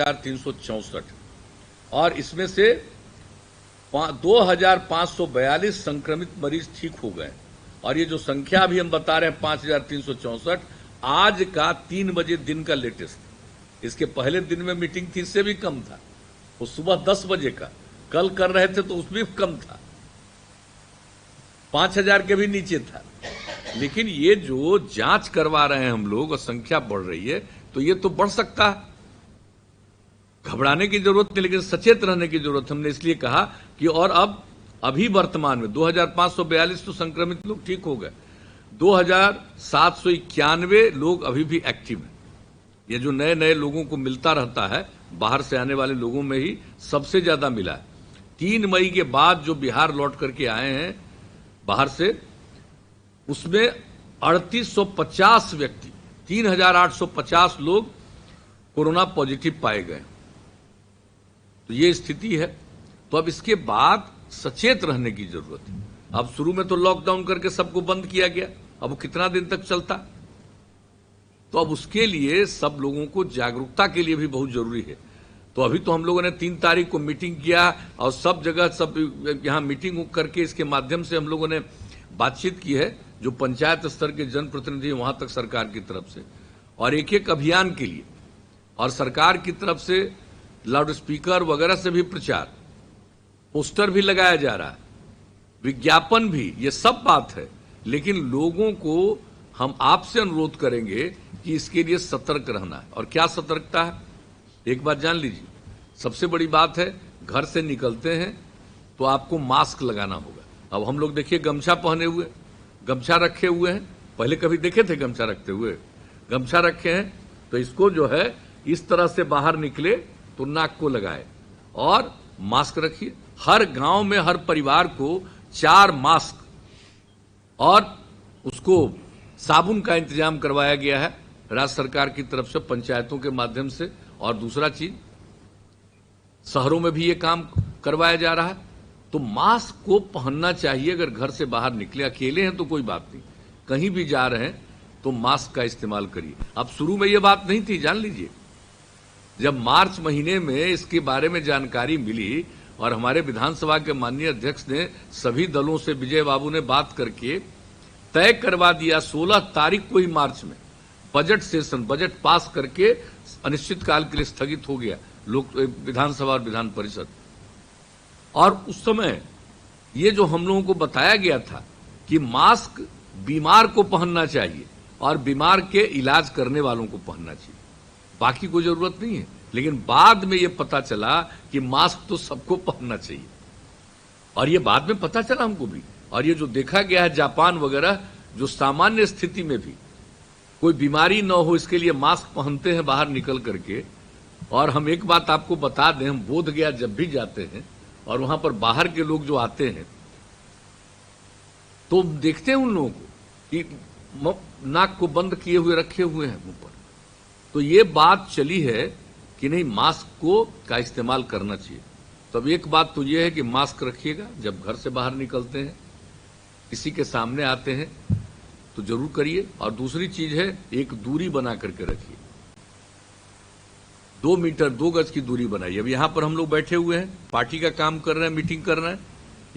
5,364 और इसमें से 2,542 संक्रमित मरीज ठीक हो गए। और ये जो संख्या भी हम बता रहे हैं 5,364 आज का 3 बजे दिन का लेटेस्ट। इसके पहले दिन में मीटिंग थी, इससे भी कम था। वो सुबह 10 बजे का कल कर रहे थे तो उसमें भी कम था, 5,000 के भी नीचे था। लेकिन ये जो जांच करवा रहे हैं हम लोग और संख्या बढ़ रही है तो ये तो बढ़ सकता है, घबराने की जरूरत नहीं, लेकिन सचेत रहने की जरूरत। हमने इसलिए कहा कि और अब अभी वर्तमान में 2,542 तो संक्रमित लोग ठीक हो गए, 2,791 लोग अभी भी एक्टिव हैं। ये जो नए नए लोगों को मिलता रहता है, बाहर से आने वाले लोगों में ही सबसे ज्यादा मिला है। 3 मई के बाद जो बिहार लौट करके आए हैं बाहर से, उसमें 3,850 व्यक्ति, 3,850 लोग कोरोना पॉजिटिव पाए गए। तो ये स्थिति है। तो अब इसके बाद सचेत रहने की जरूरत है। अब शुरू में तो लॉकडाउन करके सबको बंद किया गया, अब वो कितना दिन तक चलता, तो अब उसके लिए सब लोगों को जागरूकता के लिए भी बहुत जरूरी है। तो अभी तो हम लोगों ने 3 तारीख को मीटिंग किया और सब जगह सब यहां मीटिंग करके इसके माध्यम से हम लोगों ने बातचीत की है, जो पंचायत स्तर के जनप्रतिनिधि वहां तक सरकार की तरफ से, और एक एक अभियान के लिए, और सरकार की तरफ से लाउड स्पीकर वगैरह से भी प्रचार, पोस्टर भी लगाया जा रहा है, विज्ञापन भी, ये सब बात है। लेकिन लोगों को हम आपसे अनुरोध करेंगे कि इसके लिए सतर्क रहना है। और क्या सतर्कता है, एक बात जान लीजिए, सबसे बड़ी बात है, घर से निकलते हैं तो आपको मास्क लगाना होगा। अब हम लोग देखिए गमछा पहने हुए, गमछा रखे हुए हैं, पहले कभी देखे थे गमछा रखते हुए? गमछा रखे हैं तो इसको जो है इस तरह से बाहर निकले तो नाक को लगाए और मास्क रखिए। हर गांव में हर परिवार को 4 मास्क और उसको साबुन का इंतजाम करवाया गया है राज्य सरकार की तरफ से, पंचायतों के माध्यम से। और दूसरा चीज, शहरों में भी ये काम करवाया जा रहा है। तो मास्क को पहनना चाहिए। अगर घर से बाहर निकले, अकेले हैं तो कोई बात नहीं, कहीं भी जा रहे हैं तो मास्क का इस्तेमाल करिए। अब शुरू में ये बात नहीं थी, जान लीजिए, जब मार्च महीने में इसके बारे में जानकारी मिली और हमारे विधानसभा के माननीय अध्यक्ष ने सभी दलों से, विजय बाबू ने बात करके तय करवा दिया, 16 तारीख को ही मार्च में बजट सेशन, बजट पास करके अनिश्चित काल के लिए स्थगित हो गया लोक विधानसभा और विधान परिषद। और उस समय ये जो हम लोगों को बताया गया था कि मास्क बीमार को पहनना चाहिए और बीमार के इलाज करने वालों को पहनना चाहिए, बाकी कोई जरूरत नहीं है। लेकिन बाद में ये पता चला कि मास्क तो सबको पहनना चाहिए, और ये बाद में पता चला हमको भी। और ये जो देखा गया है जापान वगैरह, जो सामान्य स्थिति में भी कोई बीमारी न हो इसके लिए मास्क पहनते हैं बाहर निकल करके। और हम एक बात आपको बता दें, हम बोध गया जब भी जाते हैं और वहां पर बाहर के लोग जो आते हैं तो देखते हैं उन लोगों को कि नाक को बंद किए हुए रखे हुए हैं मुंह पर। तो ये बात चली है कि नहीं, मास्क को का इस्तेमाल करना चाहिए। तो अब एक बात तो ये है कि मास्क रखिएगा जब घर से बाहर निकलते हैं, किसी के सामने आते हैं तो जरूर करिए। और दूसरी चीज है, एक दूरी बना करके रखिए, 2 मीटर 2 गज की दूरी बनाइए। अब यहां पर हम लोग बैठे हुए हैं, पार्टी का काम कर रहे हैं, मीटिंग कर रहे हैं,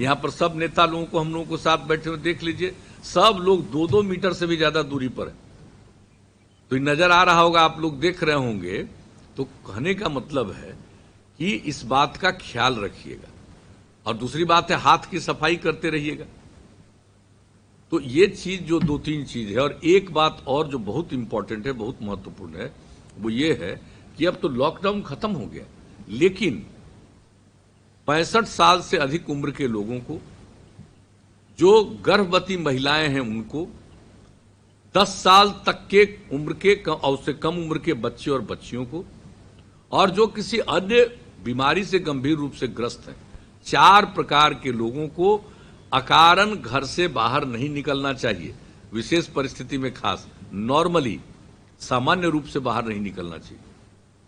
यहां पर सब नेता लोगों को हम लोगों को साथ बैठे हुए देख लीजिए, सब लोग 2-2 मीटर से भी ज्यादा दूरी पर है। तो नजर आ रहा होगा, आप लोग देख रहे होंगे। तो कहने का मतलब है कि इस बात का ख्याल रखिएगा। और दूसरी बात है, हाथ की सफाई करते रहिएगा। तो ये चीज जो 2-3 चीज है। और एक बात और जो बहुत इंपॉर्टेंट है, बहुत महत्वपूर्ण है, वो ये है कि अब तो लॉकडाउन खत्म हो गया, लेकिन 65 साल से अधिक उम्र के लोगों को, जो गर्भवती महिलाएं हैं उनको, 10 साल तक के उम्र के और से कम उम्र के बच्चे और बच्चियों को, और जो किसी अन्य बीमारी से गंभीर रूप से ग्रस्त हैं, 4 प्रकार के लोगों को अकारण घर से बाहर नहीं निकलना चाहिए। विशेष परिस्थिति में खास, नॉर्मली सामान्य रूप से बाहर नहीं निकलना चाहिए,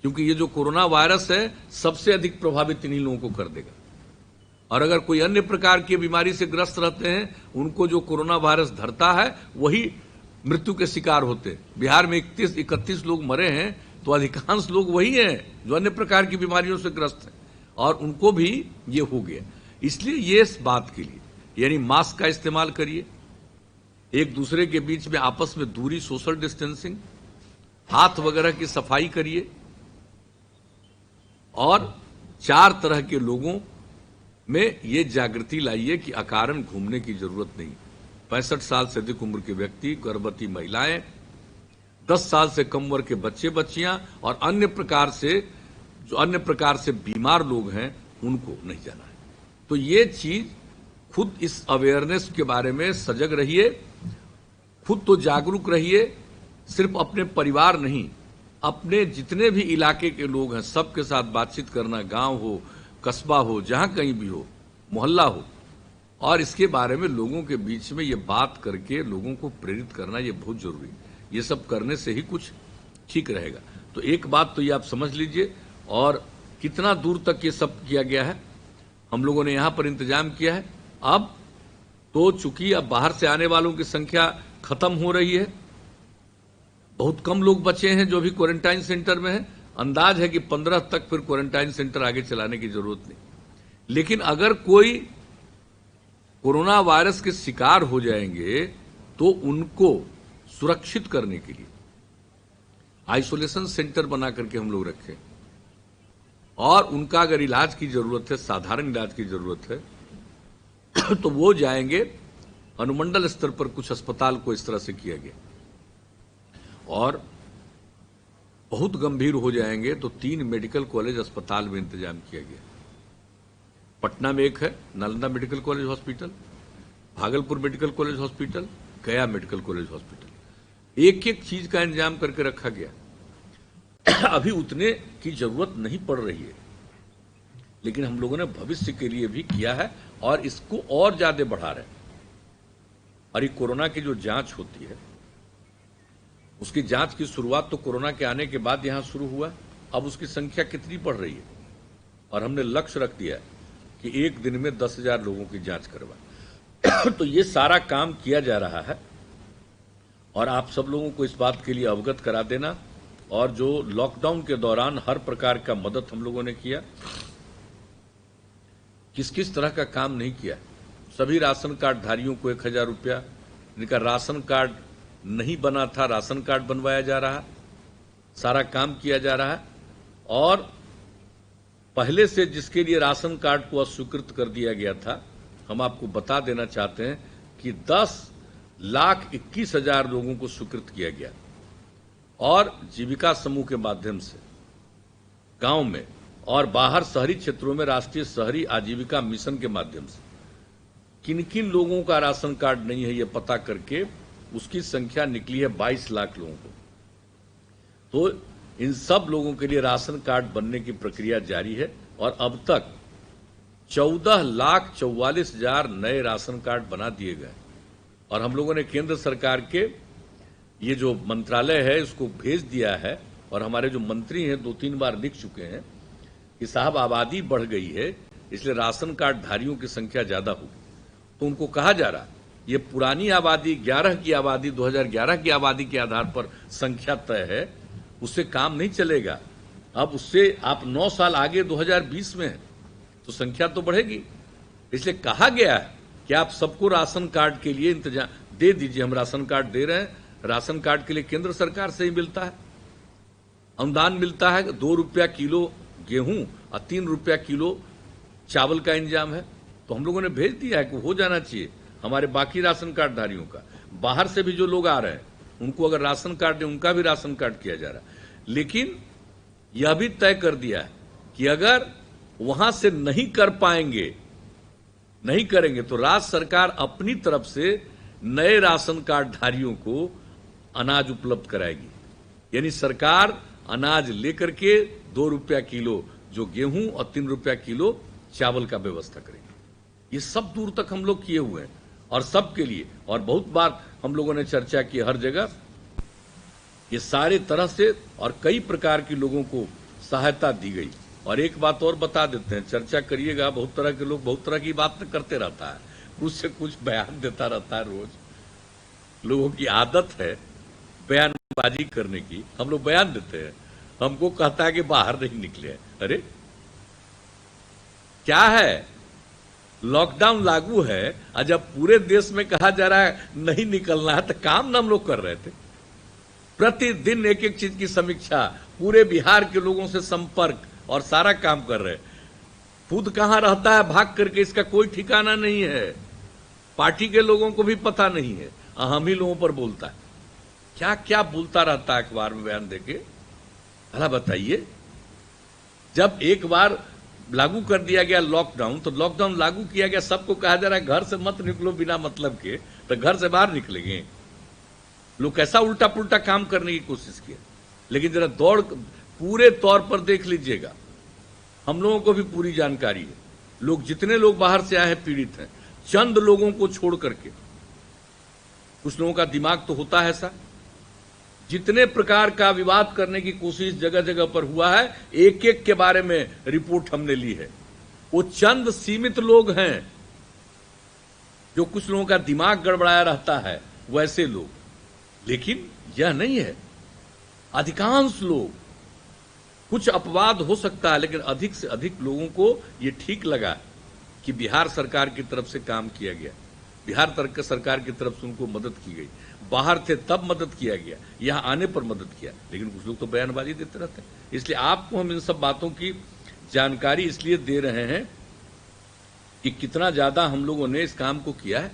क्योंकि ये जो कोरोना वायरस है सबसे अधिक प्रभावित इन्हीं लोगों को कर देगा। और अगर कोई अन्य प्रकार की बीमारी से ग्रस्त रहते हैं, उनको जो कोरोना वायरस धरता है वही मृत्यु के शिकार होते हैं। बिहार में 31 लोग मरे हैं तो अधिकांश लोग वही हैं जो अन्य प्रकार की बीमारियों से ग्रस्त हैं, और उनको भी ये हो गया। इसलिए ये इस बात के लिए, यानी मास्क का इस्तेमाल करिए, एक दूसरे के बीच में आपस में दूरी, सोशल डिस्टेंसिंग, हाथ वगैरह की सफाई करिए, और 4 तरह के लोगों में ये जागृति लाइए कि अकारण घूमने की जरूरत नहीं। 65 साल से अधिक उम्र के व्यक्ति, गर्भवती महिलाएं, 10 साल से कम उम्र के बच्चे बच्चियां, और अन्य प्रकार से बीमार लोग हैं, उनको नहीं जाना है। तो ये चीज, खुद इस अवेयरनेस के बारे में सजग रहिए, खुद तो जागरूक रहिए, सिर्फ अपने परिवार नहीं, अपने जितने भी इलाके के लोग हैं सबके साथ बातचीत करना, गांव हो, कस्बा हो, जहां कहीं भी हो, मोहल्ला हो, और इसके बारे में लोगों के बीच में ये बात करके लोगों को प्रेरित करना, ये बहुत जरूरी है। ये सब करने से ही कुछ ठीक रहेगा। तो एक बात तो ये आप समझ लीजिए, और कितना दूर तक ये सब किया गया है, हम लोगों ने यहां पर इंतजाम किया है। अब तो चूंकि अब बाहर से आने वालों की संख्या खत्म हो रही है, बहुत कम लोग बचे हैं जो भी क्वारंटाइन सेंटर में हैं। अंदाज है कि 15 तक फिर क्वारंटाइन सेंटर आगे चलाने की जरूरत नहीं। लेकिन अगर कोई कोरोना वायरस के शिकार हो जाएंगे तो उनको सुरक्षित करने के लिए आइसोलेशन सेंटर बना करके हम लोग रखें, और उनका अगर इलाज की जरूरत है, साधारण इलाज की जरूरत है, तो वो जाएंगे। अनुमंडल स्तर पर कुछ अस्पताल को इस तरह से किया गया, और बहुत गंभीर हो जाएंगे तो 3 मेडिकल कॉलेज अस्पताल में इंतजाम किया गया। पटना में एक है, Nalanda medical college hospital, Bhagalpur medical college hospital, गया मेडिकल कॉलेज हॉस्पिटल। एक एक चीज का इंतजाम करके रखा गया। अभी उतने की जरूरत नहीं पड़ रही है, लेकिन हम लोगों ने भविष्य के लिए भी किया है, और इसको और ज्यादा बढ़ा रहे हैं। और ये कोरोना की जो जांच होती है, उसकी जांच की शुरुआत तो कोरोना के आने के बाद यहां शुरू हुआ। अब उसकी संख्या कितनी बढ़ रही है, और हमने लक्ष्य रख दिया कि एक दिन में 10,000 लोगों की जांच करवा। तो ये सारा काम किया जा रहा है, और आप सब लोगों को इस बात के लिए अवगत करा देना। और जो लॉकडाउन के दौरान हर प्रकार का मदद हम लोगों ने किया, किस किस तरह का काम नहीं किया। सभी राशन कार्ड धारियों को 1,000 रुपया, जिनका राशन कार्ड नहीं बना था राशन कार्ड बनवाया जा रहा, सारा काम किया जा रहा है। और पहले से जिसके लिए राशन कार्ड को अस्वीकृत कर दिया गया था, हम आपको बता देना चाहते हैं कि 10,21,000 लोगों को स्वीकृत किया गया, और जीविका समूह के माध्यम से गांव में और बाहर शहरी क्षेत्रों में राष्ट्रीय शहरी आजीविका मिशन के माध्यम से किन किन लोगों का राशन कार्ड नहीं है, यह पता करके उसकी संख्या निकली है 22 लाख लोगों को। तो इन सब लोगों के लिए राशन कार्ड बनने की प्रक्रिया जारी है, और अब तक 14,44,000 नए राशन कार्ड बना दिए गए। और हम लोगों ने केंद्र सरकार के ये जो मंत्रालय है इसको भेज दिया है, और हमारे जो मंत्री हैं 2-3 बार लिख चुके हैं कि साहब आबादी बढ़ गई है, इसलिए राशन कार्ड धारियों की संख्या ज्यादा होगी। तो उनको कहा जा रहा, ये पुरानी आबादी 11 की आबादी 2011 की आबादी के आधार पर संख्या तय है, उससे काम नहीं चलेगा। अब उससे आप 9 साल आगे 2020 में है, तो संख्या तो बढ़ेगी। इसलिए कहा गया है कि आप सबको राशन कार्ड के लिए इंतजाम दे दीजिए। हम राशन कार्ड दे रहे हैं, राशन कार्ड के लिए केंद्र सरकार से ही मिलता है, अनुदान मिलता है। 2 रुपया किलो गेहूं और 3 रुपया किलो चावल का इंतजाम है। तो हम लोगों ने भेज दिया है कि हो जाना चाहिए हमारे बाकी राशन कार्ड धारियों का। बाहर से भी जो लोग आ रहे हैं उनको अगर राशन कार्ड है, उनका भी राशन कार्ड किया जा रहा है। लेकिन यह भी तय कर दिया है कि अगर वहां से नहीं कर पाएंगे, नहीं करेंगे, तो राज्य सरकार अपनी तरफ से नए राशन कार्ड धारियों को अनाज उपलब्ध कराएगी। यानी सरकार अनाज लेकर के 2 रुपया किलो जो गेहूं और 3 रुपया किलो चावल का व्यवस्था करेगी। ये सब दूर तक हम लोग किए हुए हैं, और सबके लिए। और बहुत बार हम लोगों ने चर्चा की, हर जगह ये सारे तरह से और कई प्रकार के लोगों को सहायता दी गई। और एक बात और बता देते हैं, चर्चा करिएगा, बहुत तरह के लोग बहुत तरह की बात करते रहता है, कुछ से कुछ बयान देता रहता है। रोज लोगों की आदत है बयानबाजी करने की, हम लोग बयान देते हैं। हमको कहता है कि बाहर नहीं निकले। अरे क्या है, लॉकडाउन लागू है और जब पूरे देश में कहा जा रहा है नहीं निकलना है, तो काम ना हम लोग कर रहे थे। प्रतिदिन एक एक चीज की समीक्षा, पूरे बिहार के लोगों से संपर्क और सारा काम कर रहे। खुद कहां रहता है भाग करके, इसका कोई ठिकाना नहीं है। पार्टी के लोगों को भी पता नहीं है, हम ही लोगों पर बोलता है। क्या क्या बोलता रहता है अखबार में बयान देके, भला बताइए। जब एक बार लागू कर दिया गया लॉकडाउन, तो लॉकडाउन लागू किया गया, सबको कहा जा रहा है घर से मत निकलो बिना मतलब के, तो घर से बाहर निकलेंगे लोग। कैसा उल्टा पुल्टा काम करने की कोशिश किया। लेकिन जरा दौड़ पूरे तौर पर देख लीजिएगा, हम लोगों को भी पूरी जानकारी है। लोग जितने लोग बाहर से आए हैं पीड़ित हैं, चंद लोगों को छोड़ करके। कुछ लोगों का दिमाग तो होता है ऐसा, जितने प्रकार का विवाद करने की कोशिश जगह जगह पर हुआ है, एक एक के बारे में रिपोर्ट हमने ली है। वो चंद सीमित लोग हैं जो कुछ लोगों का दिमाग गड़बड़ाया रहता है, वैसे लोग। लेकिन यह नहीं है, अधिकांश लोग, कुछ अपवाद हो सकता है, लेकिन अधिक से अधिक लोगों को यह ठीक लगा कि बिहार सरकार की तरफ से काम किया गया, बिहार सरकार की तरफ से उनको मदद की गई। बाहर थे तब मदद किया गया, यहां आने पर मदद किया। लेकिन कुछ लोग तो बयानबाजी देते रहते हैं। इसलिए आपको हम इन सब बातों की जानकारी इसलिए दे रहे हैं कि कितना ज्यादा हम लोगों ने इस काम को किया है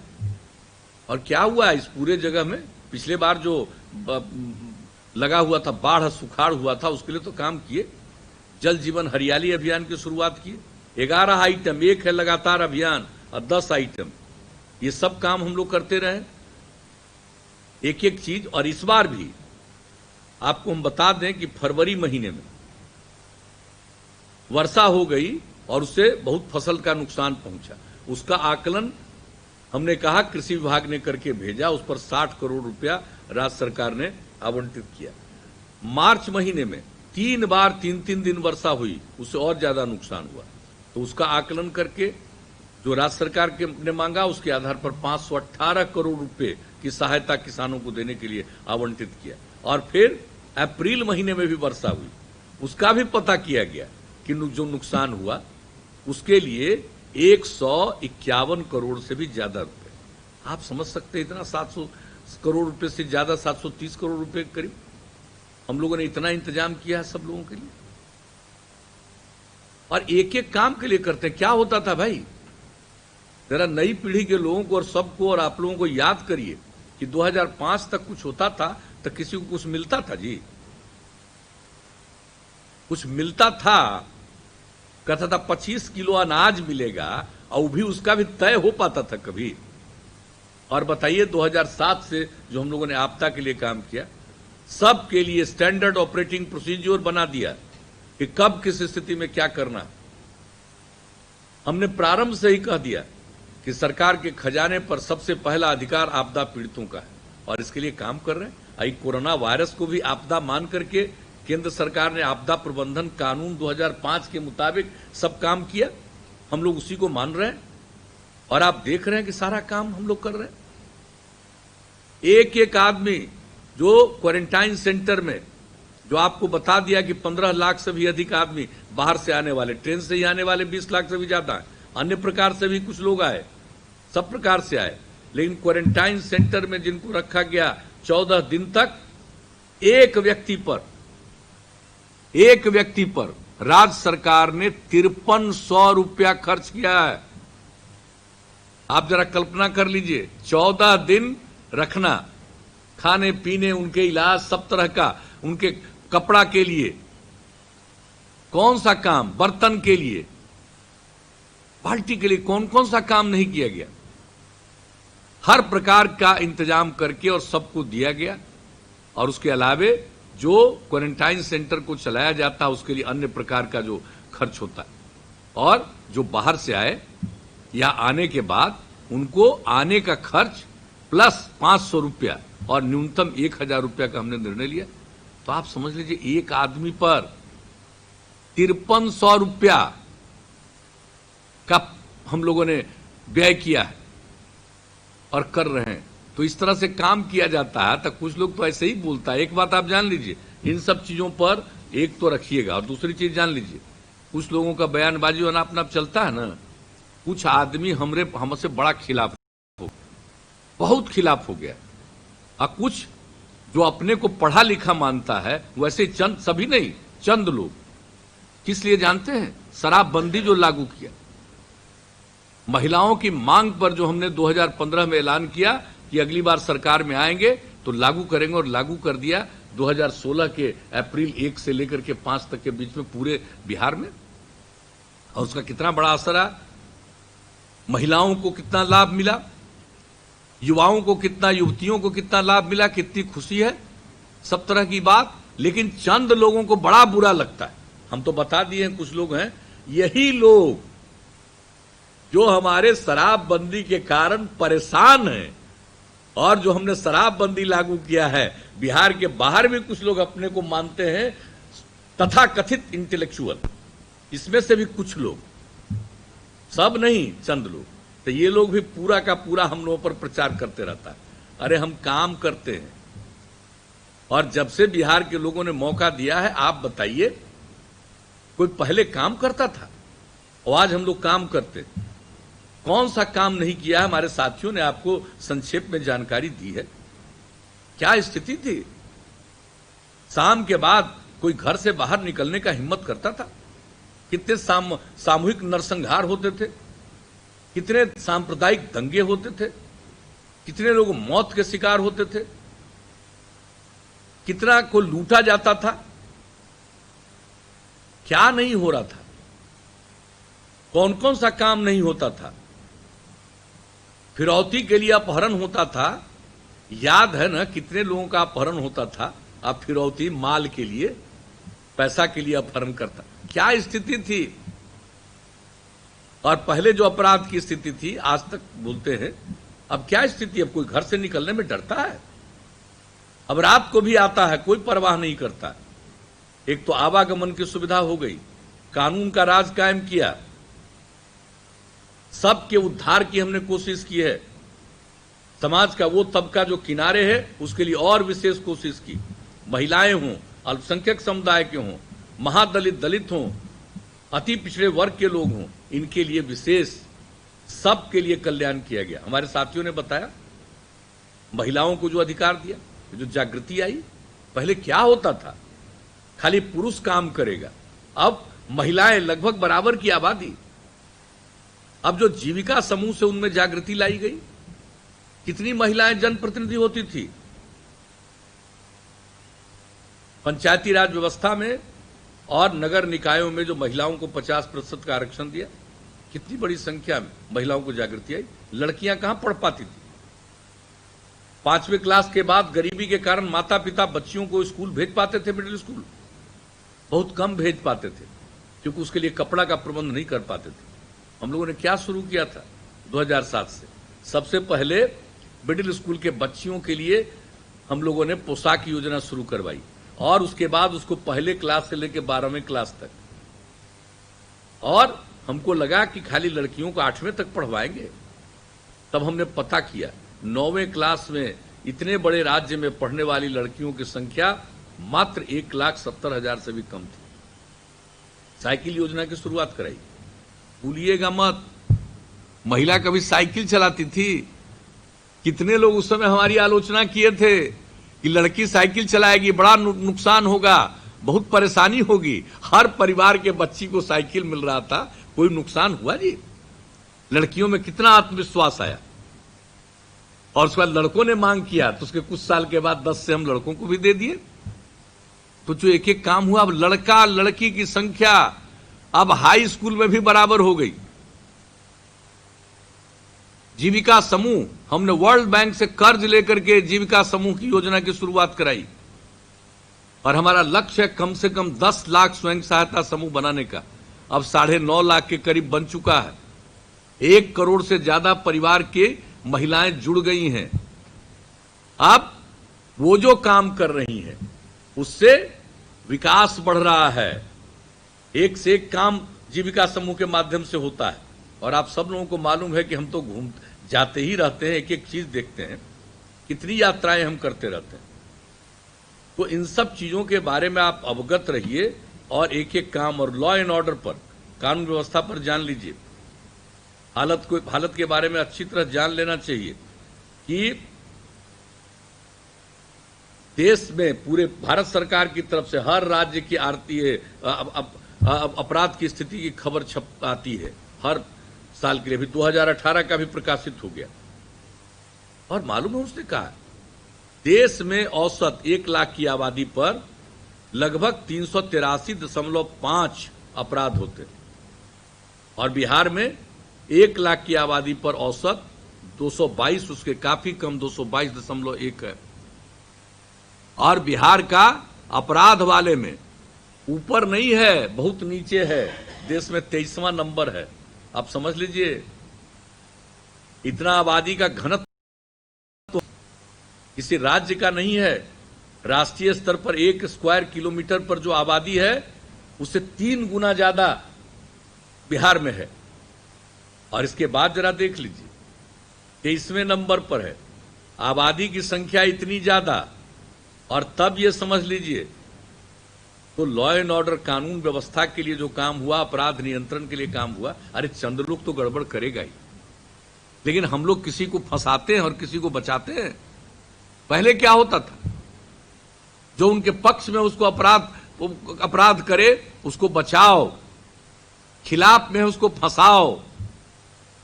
और क्या हुआ है इस पूरे जगह में। पिछले बार जो लगा हुआ था, बाढ़ सुखाड़ हुआ था, उसके लिए तो काम किए। जल जीवन हरियाली अभियान की शुरुआत किए, 11 आइटम, एक है लगातार अभियान और 10 आइटम, ये सब काम हम लोग करते रहे, एक एक चीज। और इस बार भी आपको हम बता दें कि फरवरी महीने में वर्षा हो गई और उससे बहुत फसल का नुकसान पहुंचा। उसका आकलन हमने कहा कृषि विभाग ने करके भेजा, उस पर 60 करोड़ रुपया राज्य सरकार ने आवंटित किया। मार्च महीने में 3 बार 3-3 दिन वर्षा हुई, उससे और ज्यादा नुकसान हुआ, तो उसका आकलन करके जो राज्य सरकार के ने मांगा, उसके आधार पर 518 करोड़ रुपए की सहायता किसानों को देने के लिए आवंटित किया। और फिर अप्रैल महीने में भी वर्षा हुई, उसका भी पता किया गया कि जो नुकसान हुआ उसके लिए 151 करोड़ से भी ज्यादा रुपए। आप समझ सकते हैं, इतना 700 करोड़ रुपए से ज्यादा, 730 करोड़ रुपए के करीब हम लोगों ने इतना इंतजाम किया है सब लोगों के लिए। और एक एक काम के लिए करते हैं। क्या होता था भाई, जरा नई पीढ़ी के लोगों को और सबको और आप लोगों को याद करिए कि 2005 तक कुछ होता था तो किसी को कुछ मिलता था जी, कुछ मिलता था, कहता था 25 किलो अनाज मिलेगा, और भी उसका भी तय हो पाता था कभी। और बताइए 2007 से जो हम लोगों ने आपदा के लिए काम किया, सबके लिए स्टैंडर्ड ऑपरेटिंग प्रोसीजर बना दिया कि कब किस स्थिति में क्या करना। हमने प्रारंभ से ही कह दिया कि सरकार के खजाने पर सबसे पहला अधिकार आपदा पीड़ितों का है, और इसके लिए काम कर रहे हैं। कोरोना वायरस को भी आपदा मान करके केंद्र सरकार ने आपदा प्रबंधन कानून 2005 के मुताबिक सब काम किया, हम लोग उसी को मान रहे हैं। और आप देख रहे हैं कि सारा काम हम लोग कर रहे हैं। एक एक आदमी जो क्वारंटाइन सेंटर में, जो आपको बता दिया कि 15 लाख से भी अधिक आदमी बाहर से आने वाले, ट्रेन से ही आने वाले 20 लाख से भी ज्यादा है, अन्य प्रकार से भी कुछ लोग आए, सब प्रकार से आए। लेकिन क्वारंटाइन सेंटर में जिनको रखा गया 14 दिन तक, एक व्यक्ति पर राज्य सरकार ने 5300 रुपया खर्च किया है। आप जरा कल्पना कर लीजिए, 14 दिन रखना, खाने पीने, उनके इलाज, सब तरह का, उनके कपड़ा के लिए, कौन सा काम, बर्तन के लिए, बाल्टी के लिए, कौन कौन सा काम नहीं किया गया। हर प्रकार का इंतजाम करके और सबको दिया गया। और उसके अलावे जो क्वारंटाइन सेंटर को चलाया जाता है उसके लिए अन्य प्रकार का जो खर्च होता है। और जो बाहर से आए या आने के बाद उनको आने का खर्च प्लस 500 रुपया और न्यूनतम 1000 रुपया का हमने निर्णय लिया। तो आप समझ लीजिए एक आदमी पर 5300 रुपया का हम लोगों ने व्यय किया है और कर रहे हैं। तो इस तरह से काम किया जाता है। तो कुछ लोग तो ऐसे ही बोलता है। एक बात आप जान लीजिए, इन सब चीजों पर एक तो रखिएगा। और दूसरी चीज जान लीजिए, कुछ लोगों का बयानबाजी होना अपना चलता है ना, कुछ आदमी हमसे बड़ा खिलाफ हो, बहुत खिलाफ हो गया, और कुछ जो अपने को पढ़ा लिखा मानता है, वैसे चंद, सभी नहीं, चंद लोग। किस लिए जानते हैं? शराबबंदी जो लागू किया, महिलाओं की मांग पर जो हमने 2015 में ऐलान किया कि अगली बार सरकार में आएंगे तो लागू करेंगे, और लागू कर दिया 2016 के अप्रैल 1 से लेकर के 5 तक के बीच में पूरे बिहार में। और उसका कितना बड़ा असर है, महिलाओं को कितना लाभ मिला, युवाओं को कितना, युवतियों को कितना लाभ मिला, कितनी खुशी है, सब तरह की बात। लेकिन चंद लोगों को बड़ा बुरा लगता है। हम तो बता दिए हैं, कुछ लोग हैं, यही लोग जो हमारे शराबबंदी के कारण परेशान हैं, और जो हमने शराबबंदी लागू किया है, बिहार के बाहर भी कुछ लोग अपने को मानते हैं तथाकथित इंटेलेक्चुअल, इसमें से भी कुछ लोग, सब नहीं, चंद लोग, तो ये लोग भी पूरा का पूरा हम लोगों पर प्रचार करते रहता है। अरे हम काम करते हैं, और जब से बिहार के लोगों ने मौका दिया है, आप बताइए, कोई पहले काम करता था और आज हम लोग काम करते, कौन सा काम नहीं किया है? हमारे साथियों ने आपको संक्षेप में जानकारी दी है। क्या स्थिति थी? शाम के बाद कोई घर से बाहर निकलने का हिम्मत करता था? कितने सामूहिक नरसंहार होते थे, कितने सांप्रदायिक दंगे होते थे, कितने लोग मौत के शिकार होते थे, कितना को लूटा जाता था, क्या नहीं हो रहा था, कौन कौन सा काम नहीं होता था। फिरौती के लिए अपहरण होता था, याद है ना, कितने लोगों का अपहरण होता था। अब फिरौती, माल के लिए, पैसा के लिए अपहरण करता, क्या स्थिति थी। और पहले जो अपराध की स्थिति थी, आज तक बोलते हैं, अब क्या स्थिति, अब कोई घर से निकलने में डरता है, अब रात को भी आता है, कोई परवाह नहीं करता। एक तो आवागमन की सुविधा हो गई, कानून का राज कायम किया, सबके उद्धार की हमने कोशिश की है। समाज का वो तबका जो किनारे है, उसके लिए और विशेष कोशिश की। महिलाएं हों, अल्पसंख्यक समुदाय के हों, महादलित दलित हों, अति पिछड़े वर्ग के लोग हों, इनके लिए विशेष, सबके लिए कल्याण किया गया। हमारे साथियों ने बताया, महिलाओं को जो अधिकार दिया, जो जागृति आई। पहले क्या होता था, खाली पुरुष काम करेगा, अब महिलाएं लगभग बराबर की आबादी। अब जो जीविका समूह से उनमें जागृति लाई गई, कितनी महिलाएं जनप्रतिनिधि होती थी। पंचायती राज व्यवस्था में और नगर निकायों में जो महिलाओं को 50% का आरक्षण दिया, कितनी बड़ी संख्या में महिलाओं को जागृति आई। लड़कियां कहां पढ़ पाती थी। 5वीं क्लास के बाद गरीबी के कारण माता पिता बच्चियों को स्कूल भेज पाते थे, मिडिल स्कूल बहुत कम भेज पाते थे, क्योंकि उसके लिए कपड़ा का प्रबंध नहीं कर पाते थे। हम लोगों ने क्या शुरू किया था 2007 से, सबसे पहले मिडिल स्कूल के बच्चियों के लिए हम लोगों ने पोशाक योजना शुरू करवाई, और उसके बाद उसको पहले क्लास से लेकर 12वीं क्लास तक। और हमको लगा कि खाली लड़कियों को 8वीं तक पढ़वाएंगे, तब हमने पता किया 9वीं क्लास में इतने बड़े राज्य में पढ़ने वाली लड़कियों की संख्या मात्र 1,70,000 से भी कम थी। साइकिल योजना की शुरुआत कराई, भूलिएगा मत, महिला कभी साइकिल चलाती थी। कितने लोग उस समय हमारी आलोचना किए थे कि लड़की साइकिल चलाएगी, बड़ा नुकसान होगा, बहुत परेशानी होगी। हर परिवार के बच्ची को साइकिल मिल रहा था, कोई नुकसान हुआ जी। लड़कियों में कितना आत्मविश्वास आया। और उसके बाद लड़कों ने मांग किया, तो उसके कुछ साल के बाद 10 से हम लड़कों को भी दे दिए। तो जो एक एक काम हुआ, अब लड़का लड़की की संख्या अब हाई स्कूल में भी बराबर हो गई। जीविका समूह, हमने वर्ल्ड बैंक से कर्ज लेकर के जीविका समूह की योजना की शुरुआत कराई, और हमारा लक्ष्य है कम से कम 10 लाख स्वयं सहायता समूह बनाने का। अब 9.5 लाख के करीब बन चुका है। 1 करोड़ से ज्यादा परिवार के महिलाएं जुड़ गई हैं। अब वो जो काम कर रही हैं, उससे विकास बढ़ रहा है। एक से एक काम जीविका समूह के माध्यम से होता है। और आप सब लोगों को मालूम है कि हम तो घूम जाते ही रहते हैं, एक एक चीज देखते हैं, कितनी यात्राएं हम करते रहते हैं। तो इन सब चीजों के बारे में आप अवगत रहिए और एक एक काम, और लॉ एंड ऑर्डर पर, कानून व्यवस्था पर जान लीजिए। हालत के बारे में अच्छी तरह जान लेना चाहिए कि देश में पूरे भारत सरकार की तरफ से हर राज्य की अपराध की स्थिति की खबर छप आती है हर साल के लिए। अभी 2018 का भी प्रकाशित हो गया, और मालूम है उसने कहा देश में औसत 1 लाख की आबादी पर लगभग 383.5 अपराध होते, और बिहार में 1 लाख की आबादी पर औसत 222, उसके काफी कम 222.1 है। और बिहार का अपराध वाले में ऊपर नहीं है, बहुत नीचे है, देश में 23वां नंबर है। आप समझ लीजिए, इतना आबादी का घनत्व तो किसी राज्य का नहीं है। राष्ट्रीय स्तर पर 1 स्क्वायर किलोमीटर पर जो आबादी है उससे 3 गुना ज्यादा बिहार में है। और इसके बाद जरा देख लीजिए, 23वें नंबर पर है, आबादी की संख्या इतनी ज्यादा, और तब ये समझ लीजिए तो लॉ एंड ऑर्डर, कानून व्यवस्था के लिए जो काम हुआ, अपराध नियंत्रण के लिए काम हुआ, अरे चंद लोग तो गड़बड़ करेगा ही, लेकिन हम लोग किसी को फंसाते हैं और किसी को बचाते हैं। पहले क्या होता था, जो उनके पक्ष में उसको अपराध करे उसको बचाओ, खिलाफ में उसको फंसाओ,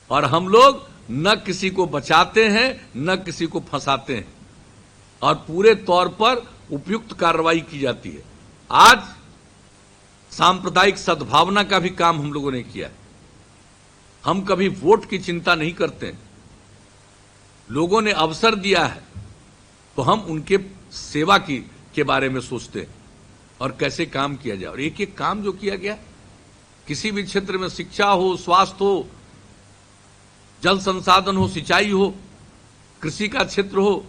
और हम लोग न किसी को बचाते हैं न किसी को फंसाते हैं, और पूरे तौर पर उपयुक्त कार्रवाई की जाती है। आज सांप्रदायिक सद्भावना का भी काम हम लोगों ने किया है। हम कभी वोट की चिंता नहीं करते, लोगों ने अवसर दिया है तो हम उनके सेवा के बारे में सोचते हैं और कैसे काम किया जाए। और एक एक काम जो किया गया, किसी भी क्षेत्र में, शिक्षा हो, स्वास्थ्य हो, जल संसाधन हो, सिंचाई हो, कृषि का क्षेत्र हो,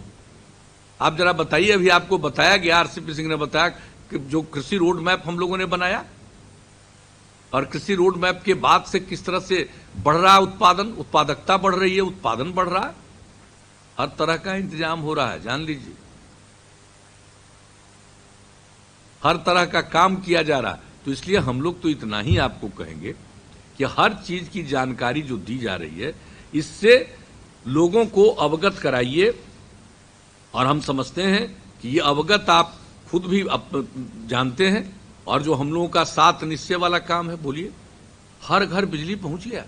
आप जरा बताइए। अभी आपको बताया गया, आरसीपी सिंह ने बताया कि जो कृषि रोड मैप हम लोगों ने बनाया, और कृषि रोड मैप के बाद से किस तरह से बढ़ रहा है उत्पादन, उत्पादकता बढ़ रही है, उत्पादन बढ़ रहा है, हर तरह का इंतजाम हो रहा है, जान लीजिए, हर तरह का काम किया जा रहा है। तो इसलिए हम लोग तो इतना ही आपको कहेंगे कि हर चीज की जानकारी जो दी जा रही है, इससे लोगों को अवगत कराइए। और हम समझते हैं कि ये अवगत आप खुद भी जानते हैं, और जो हम लोगों का 7 निश्चय वाला काम है, बोलिए, हर घर बिजली पहुंच गया।